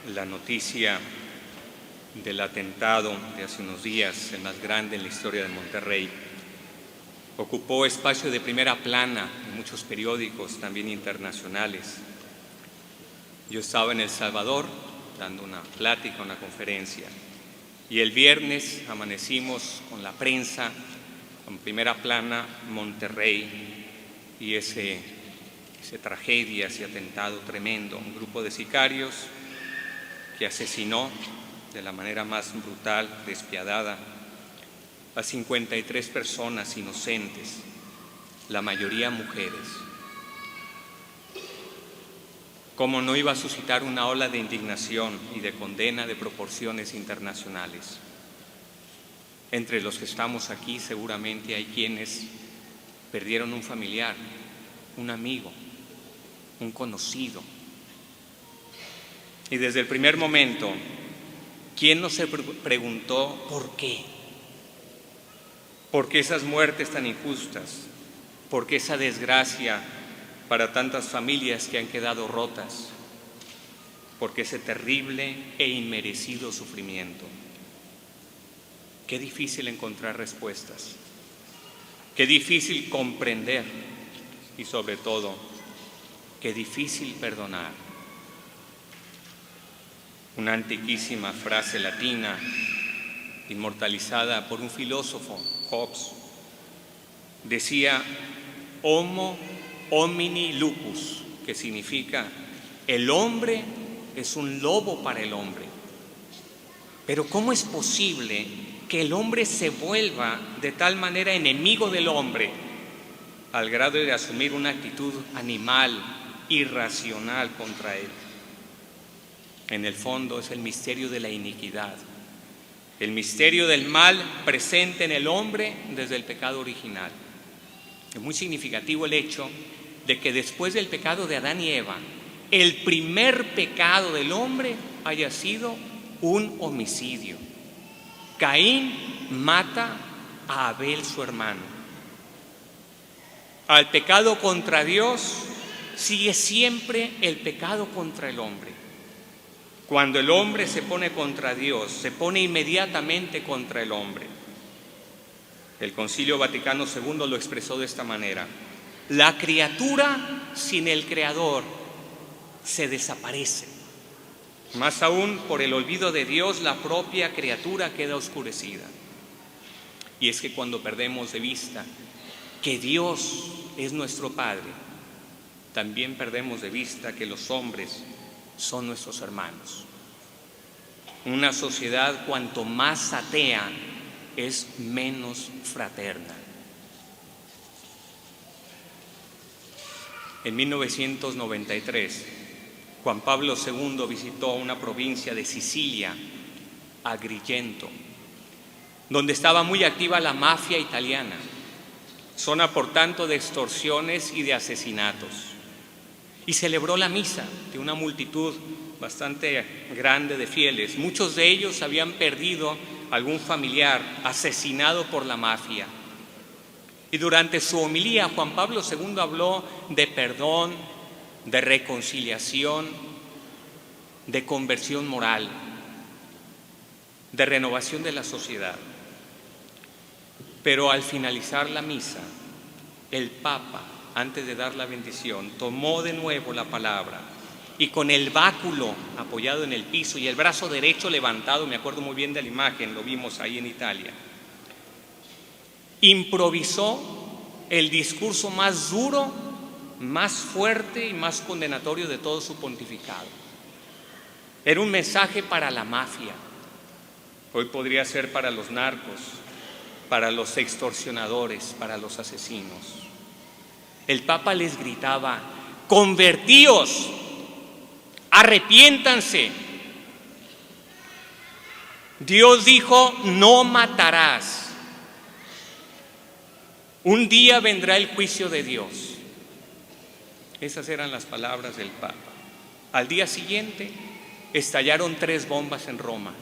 la noticia del atentado de hace unos días, el más grande en la historia de Monterrey, ocupó espacio de primera plana en muchos periódicos, también internacionales. Yo estaba en El Salvador dando una plática, una conferencia, y el viernes amanecimos con la prensa, en primera plana, Monterrey y esa tragedia, ese atentado tremendo, un grupo de sicarios que asesinó de la manera más brutal, despiadada, a 53 personas inocentes, la mayoría mujeres. ¿Cómo no iba a suscitar una ola de indignación y de condena de proporciones internacionales? Entre los que estamos aquí seguramente hay quienes perdieron un familiar, un amigo, un conocido. Y desde el primer momento, ¿quién no se preguntó por qué? ¿Por qué esas muertes tan injustas? ¿Por qué esa desgracia para tantas familias que han quedado rotas? ¿Por qué ese terrible e inmerecido sufrimiento? Qué difícil encontrar respuestas, qué difícil comprender y sobre todo, qué difícil perdonar. Una antiquísima frase latina inmortalizada por un filósofo, Hobbes, decía Homo homini lupus, que significa el hombre es un lobo para el hombre. Pero ¿cómo es posible que el hombre se vuelva de tal manera enemigo del hombre al grado de asumir una actitud animal, irracional contra él? En el fondo es el misterio de la iniquidad, el misterio del mal presente en el hombre desde el pecado original. Es muy significativo el hecho de que después del pecado de Adán y Eva, el primer pecado del hombre haya sido un homicidio. Caín mata a Abel, su hermano. Al pecado contra Dios sigue siempre el pecado contra el hombre. Cuando el hombre se pone contra Dios, se pone inmediatamente contra el hombre. El Concilio Vaticano II lo expresó de esta manera: la criatura sin el Creador se desaparece. Más aún, por el olvido de Dios, la propia criatura queda oscurecida. Y es que cuando perdemos de vista que Dios es nuestro Padre, también perdemos de vista que los hombres son nuestros hermanos. Una sociedad cuanto más atea es menos fraterna. En 1993, Juan Pablo II visitó una provincia de Sicilia, Agrigento, donde estaba muy activa la mafia italiana, zona por tanto de extorsiones y de asesinatos. Y celebró la misa de una multitud bastante grande de fieles. Muchos de ellos habían perdido algún familiar asesinado por la mafia. Y durante su homilía, Juan Pablo II habló de perdón, de reconciliación, de conversión moral, de renovación de la sociedad. Pero al finalizar la misa, el Papa, antes de dar la bendición, tomó de nuevo la palabra y con el báculo apoyado en el piso y el brazo derecho levantado, me acuerdo muy bien de la imagen, lo vimos ahí en Italia, improvisó el discurso más duro, más fuerte y más condenatorio de todo su pontificado. Era un mensaje para la mafia, hoy podría ser para los narcos, para los extorsionadores, para los asesinos. El Papa les gritaba: convertíos, arrepiéntanse. Dios dijo: no matarás. Un día vendrá el juicio de Dios. Esas eran las palabras del Papa. Al día siguiente estallaron 3 bombas en Roma.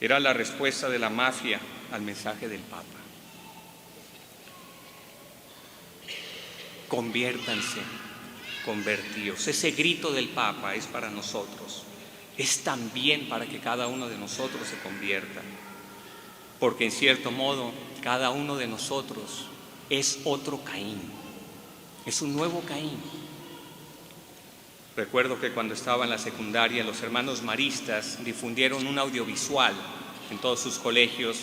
Era la respuesta de la mafia al mensaje del Papa. Conviértanse, convertíos. Ese grito del Papa es para nosotros. es también para que cada uno de nosotros se convierta. Porque en cierto modo, cada uno de nosotros es otro Caín, es un nuevo Caín. Recuerdo que cuando estaba en la secundaria, los hermanos maristas difundieron un audiovisual en todos sus colegios,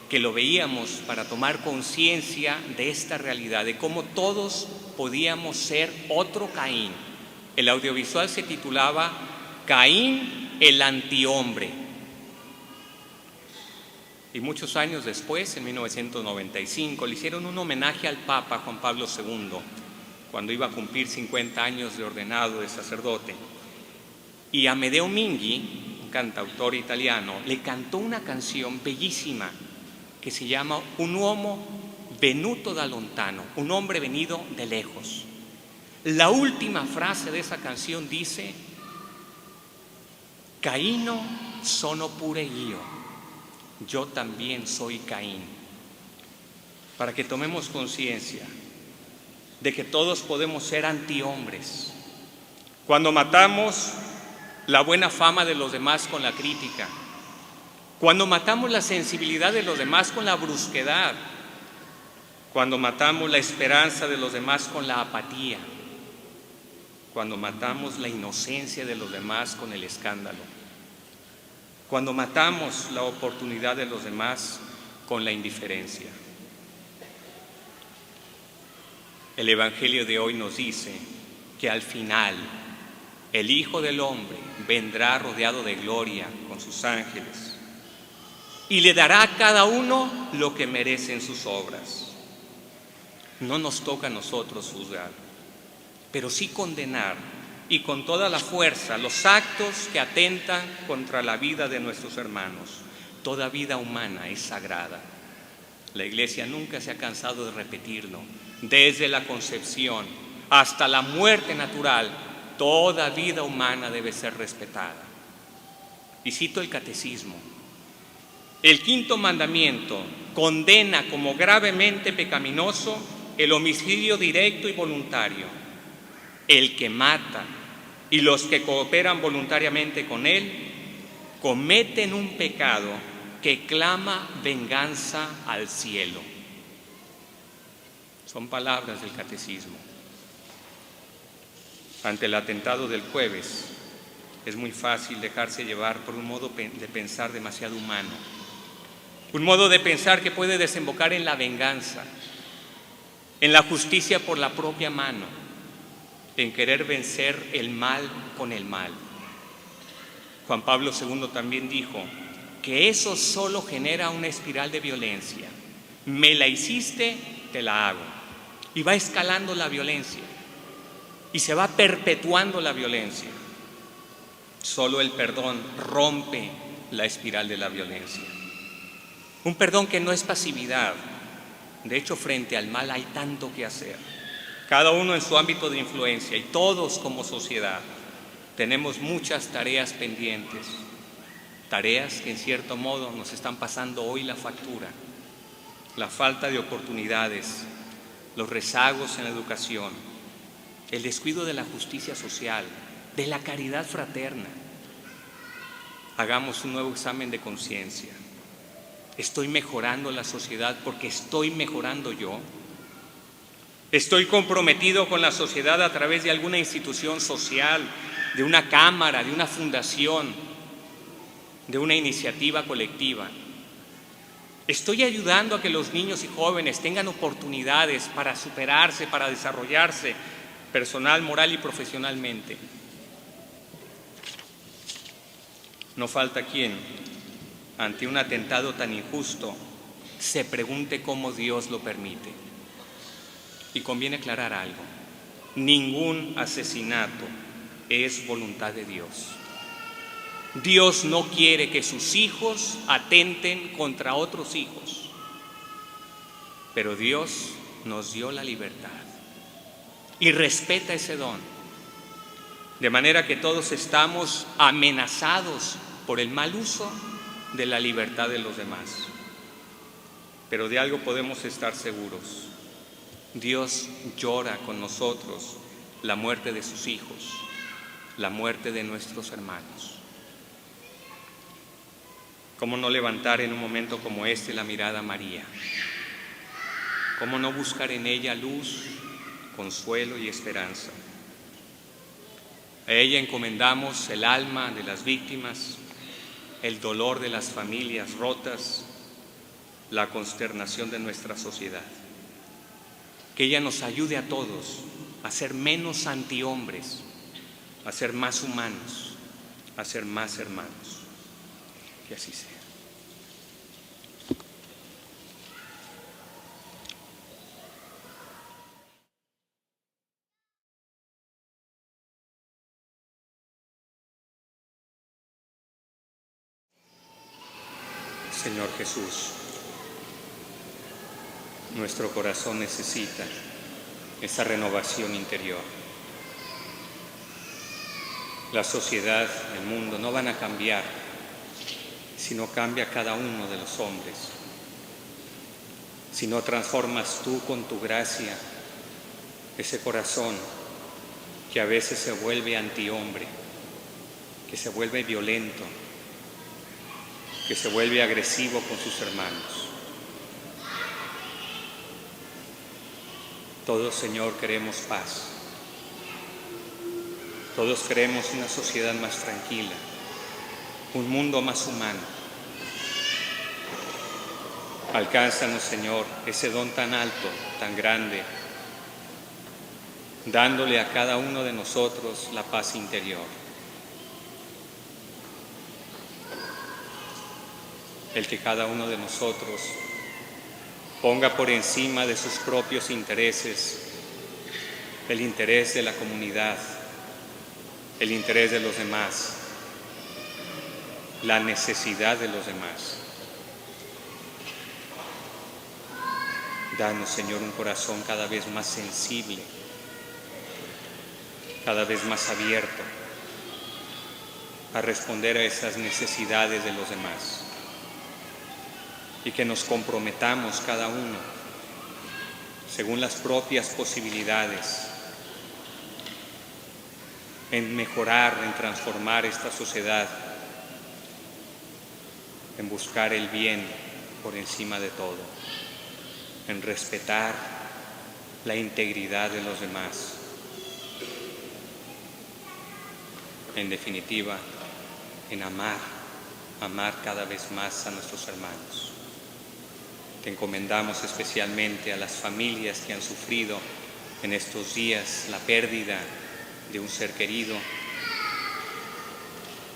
que lo veíamos para tomar conciencia de esta realidad, de cómo todos podíamos ser otro Caín. El audiovisual se titulaba Caín el antihombre. Y muchos años después, en 1995, le hicieron un homenaje al Papa Juan Pablo II, cuando iba a cumplir 50 años de ordenado de sacerdote. Y Amedeo Minghi, un cantautor italiano, le cantó una canción bellísima que se llama Un uomo venuto da lontano, un hombre venido de lejos. La última frase de esa canción dice: Caíno sono pure io, yo también soy Caín. Para que tomemos conciencia de que todos podemos ser antihombres. Cuando matamos la buena fama de los demás con la crítica, cuando matamos la sensibilidad de los demás con la brusquedad, cuando matamos la esperanza de los demás con la apatía, cuando matamos la inocencia de los demás con el escándalo, cuando matamos la oportunidad de los demás con la indiferencia. El Evangelio de hoy nos dice que al final el Hijo del Hombre vendrá rodeado de gloria con sus ángeles y le dará a cada uno lo que merecen sus obras. No nos toca a nosotros juzgar, pero sí condenar, y con toda la fuerza, los actos que atentan contra la vida de nuestros hermanos. Toda vida humana es sagrada. La Iglesia nunca se ha cansado de repetirlo. Desde la concepción hasta la muerte natural, toda vida humana debe ser respetada. Y cito el Catecismo: el quinto mandamiento condena como gravemente pecaminoso el homicidio directo y voluntario. El que mata y los que cooperan voluntariamente con él cometen un pecado que clama venganza al cielo. Son palabras del Catecismo. Ante el atentado del jueves, es muy fácil dejarse llevar por un modo de pensar demasiado humano, un modo de pensar que puede desembocar en la venganza, en la justicia por la propia mano, en querer vencer el mal con el mal. Juan Pablo II también dijo que eso solo genera una espiral de violencia. Me la hiciste, te la hago. Y va escalando la violencia y se va perpetuando la violencia. Solo el perdón rompe la espiral de la violencia. Un perdón que no es pasividad. De hecho, frente al mal hay tanto que hacer. Cada uno en su ámbito de influencia, y todos como sociedad tenemos muchas tareas pendientes, tareas que en cierto modo nos están pasando hoy la factura. La falta de oportunidades, los rezagos en la educación, el descuido de la justicia social, de la caridad fraterna. Hagamos un nuevo examen de conciencia. ¿Estoy mejorando la sociedad porque estoy mejorando yo? ¿Estoy comprometido con la sociedad a través de alguna institución social, de una cámara, de una fundación, de una iniciativa colectiva? ¿Estoy ayudando a que los niños y jóvenes tengan oportunidades para superarse, para desarrollarse personal, moral y profesionalmente? No falta quien, ante un atentado tan injusto, se pregunte cómo Dios lo permite. Y conviene aclarar algo: ningún asesinato es voluntad de Dios. Dios no quiere que sus hijos atenten contra otros hijos, pero Dios nos dio la libertad y respeta ese don, de manera que todos estamos amenazados por el mal uso de la libertad de los demás. Pero de algo podemos estar seguros: Dios llora con nosotros la muerte de sus hijos, la muerte de nuestros hermanos. ¿Cómo no levantar en un momento como este la mirada a María? ¿Cómo no buscar en ella luz, consuelo y esperanza? A ella encomendamos el alma de las víctimas, el dolor de las familias rotas, la consternación de nuestra sociedad. Que ella nos ayude a todos a ser menos antihombres, a ser más humanos, a ser más hermanos. Que así sea. Señor Jesús, nuestro corazón necesita esa renovación interior. La sociedad, el mundo no van a cambiar si no cambia cada uno de los hombres, si no transformas tú con tu gracia ese corazón que a veces se vuelve antihombre, que se vuelve violento, que se vuelve agresivo con sus hermanos. Todos, Señor, queremos paz. Todos queremos una sociedad más tranquila, un mundo más humano. Alcánzanos, Señor, ese don tan alto, tan grande, dándole a cada uno de nosotros la paz interior. El que cada uno de nosotros ponga por encima de sus propios intereses el interés de la comunidad, el interés de los demás, la necesidad de los demás. Danos, Señor, un corazón cada vez más sensible, cada vez más abierto a responder a esas necesidades de los demás. Y que nos comprometamos cada uno, según las propias posibilidades, en mejorar, en transformar esta sociedad, en buscar el bien por encima de todo, en respetar la integridad de los demás. En definitiva, en amar cada vez más a nuestros hermanos. Te encomendamos especialmente a las familias que han sufrido en estos días la pérdida de un ser querido,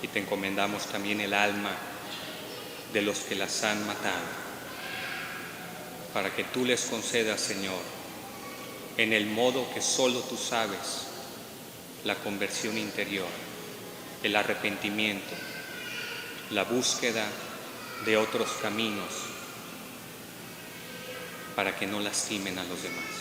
y te encomendamos también el alma de los que las han matado, para que tú les concedas, Señor, en el modo que solo tú sabes, la conversión interior, el arrepentimiento, la búsqueda de otros caminos, para que no lastimen a los demás.